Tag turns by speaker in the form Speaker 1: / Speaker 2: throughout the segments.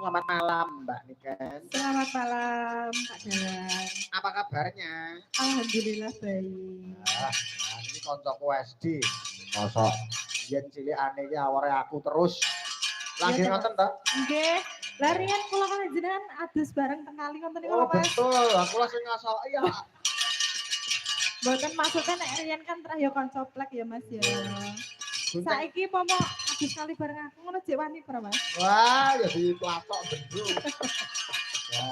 Speaker 1: selamat malam Mbak Niken.
Speaker 2: Selamat malam Pak Dalan.
Speaker 1: Apa kabarnya?
Speaker 2: Alhamdulillah baik.
Speaker 1: Nah, ini koncoku SD. Mosok yen cilikane iki awake aku terus. Lagi
Speaker 2: Iya,
Speaker 1: nonton ta?
Speaker 2: Nggih. Larian kula kan jenengan adus bareng teng kali ngoten niku lho,
Speaker 1: Oh
Speaker 2: Mas.
Speaker 1: betul, aku langsung ngasal. Iya.
Speaker 2: Mboten maksudnya nek riyen kan trah ya kanca plek ya Mas ya. Saiki pomo adus kali bareng aku ngono jek wani pra Mas.
Speaker 1: Wah, ya di platok bendu. Ya.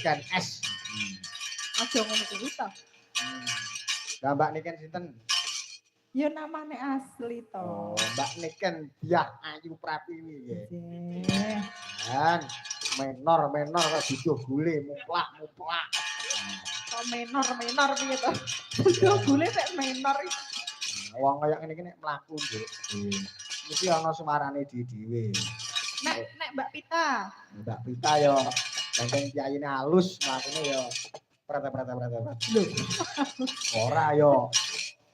Speaker 1: Kan es.
Speaker 2: Aja ngono kuwi to.
Speaker 1: Lah Mbak Niken sinten?
Speaker 2: Ya namane asli to.
Speaker 1: Oh, Mbak Niken Diah Ayu Pratiwi nggih.
Speaker 2: Nggih.
Speaker 1: Dan menor kok dijuh gule muplak.
Speaker 2: Kok menor piye to? Dudu gule mek menor iki.
Speaker 1: Wong kaya ngene iki nek mlaku, Nduk. Mesti ana suarane dhewe.
Speaker 2: Nek Mbak Pita.
Speaker 1: Mbak Pita yo gandeng kiyaine halus, makune yo prete. Lho. Ora yo.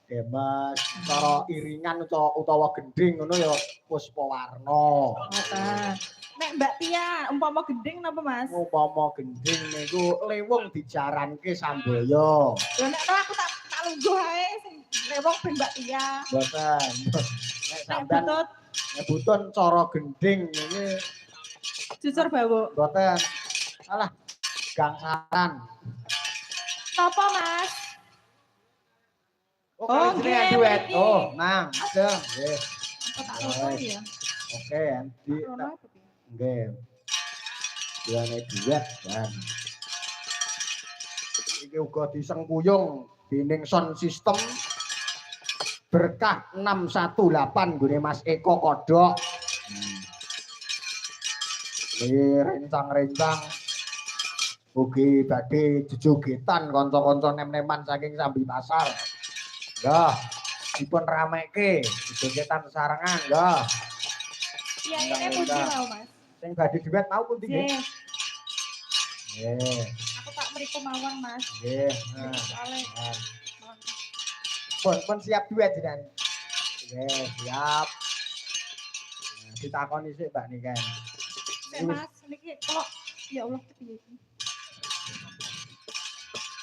Speaker 1: Demas cara iringan utawa gending ngono yo Puspawarna.
Speaker 2: Ngoten. Nek Mbak Tia umpama gending napa Mas?
Speaker 1: Umpama gending niku lewung dijaranke Sambaya.
Speaker 2: Lho nek aku tak lungguh ae sing rewong ben Mbak Tia.
Speaker 1: Mboten. Nek sampean
Speaker 2: Butut
Speaker 1: ngebutun cara gending ini
Speaker 2: jujur bawuk.
Speaker 1: mboten. Alah gangsaran.
Speaker 2: Napa Mas?
Speaker 1: Oh,
Speaker 2: Oh,
Speaker 1: kali
Speaker 2: nggih,
Speaker 1: duet.
Speaker 2: mriki.
Speaker 1: Oh, Mang, adeng. Nggih.
Speaker 2: Apa tak lupa ya?
Speaker 1: Oke, nanti
Speaker 2: Rono apa piye?
Speaker 1: nggih. Duane duet dan iki uga disengkuyung dening sound system berkah 618 gune Mas Eko Kodok. Ini rencang-rencang ugi badhe jejogetan kanca-kanca nem-neman saking Sambi Pasar. Ya, dipun rameke jejogetan sarengan ya.
Speaker 2: Iya, ini puji mau Mas.
Speaker 1: Sing badhe duet mau pundi nggih?
Speaker 2: Nggih,
Speaker 1: Nggih.
Speaker 2: aku tak mriku mawon Mas.
Speaker 1: Nggih. Nah.
Speaker 2: Soale
Speaker 1: Pun siap duet jenengan. Nggih, siap. Nah, ditakoni sik Mbak Niken.
Speaker 2: nek Mas niki kok ya Allah kepiye iki?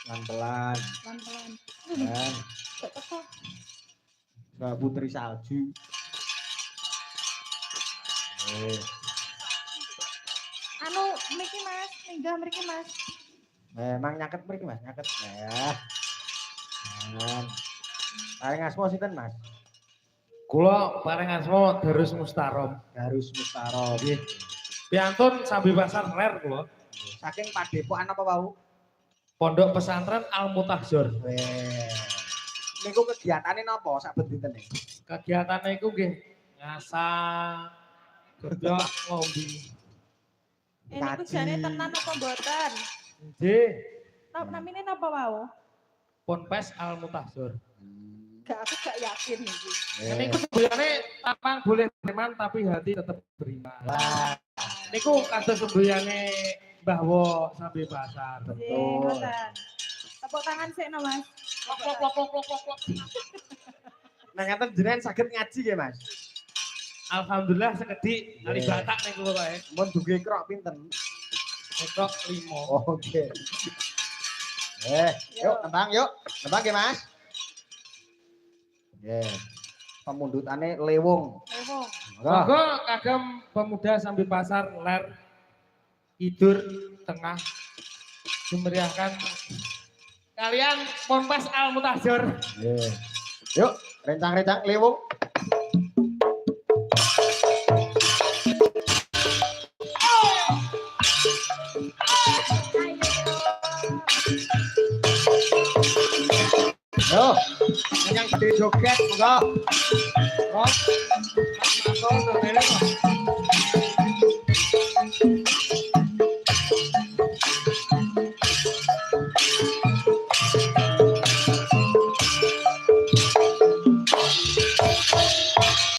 Speaker 1: Pelan-pelan.
Speaker 2: Pelan-pelan.
Speaker 1: Dan
Speaker 2: Kok teko?
Speaker 1: Mbak Putri Salju.
Speaker 2: Anu mriki Mas, minggah mriki Mas.
Speaker 1: Memang nyaket mriki Mas, nyaket. Ya. Nah. Paling asma sinten Mas?
Speaker 3: Kula paring asma Darus Mustarom.
Speaker 1: Darus Mustaro. Nggih.
Speaker 3: Piantun Sambi Pasar Ler kula.
Speaker 1: Saking padepokan apa wau?
Speaker 3: Pondok Pesantren Al Mutahzor.
Speaker 1: Weh. Niku kegiatane napa sak bendintene?
Speaker 3: Kegiatane iku nggih ngasah kerja ngombe.
Speaker 2: Niku jane tenan apa mboten?
Speaker 3: Nggih,
Speaker 2: Namine napa wau?
Speaker 3: Ponpes Al Mutahzor.
Speaker 2: Gak aku gak yakin iki.
Speaker 3: Niku sembuyane tapang boleh beriman tapi hati tetap beriman.
Speaker 1: Wah,
Speaker 3: Niku kados sembuyane Mbah Wo Sambi Pasar.
Speaker 2: Nggih,
Speaker 1: betul.
Speaker 2: ngoten. Tepuk tangan sik no Mas.
Speaker 3: Plok.
Speaker 1: Nah, ngaten jenengan saged ngaji nggih Mas?
Speaker 3: Alhamdulillah sekedhik kali batak niku kae.
Speaker 1: Mun duge krok pinten?
Speaker 3: Nekok 5.
Speaker 1: Oke. Yuk nembang yuk. Nembang nggih Mas? Nggih. Pemundutane lewung.
Speaker 2: Ewo.
Speaker 3: Monggo kagem pemuda Sambi Pasar Ler Kidur Tengah dimeriahkan kalian Ponpes Al Mutahzor.
Speaker 1: Nggih. Yuk, rencang-rencang lewung. Yo, yang gede joget, monggo. Rob, mas,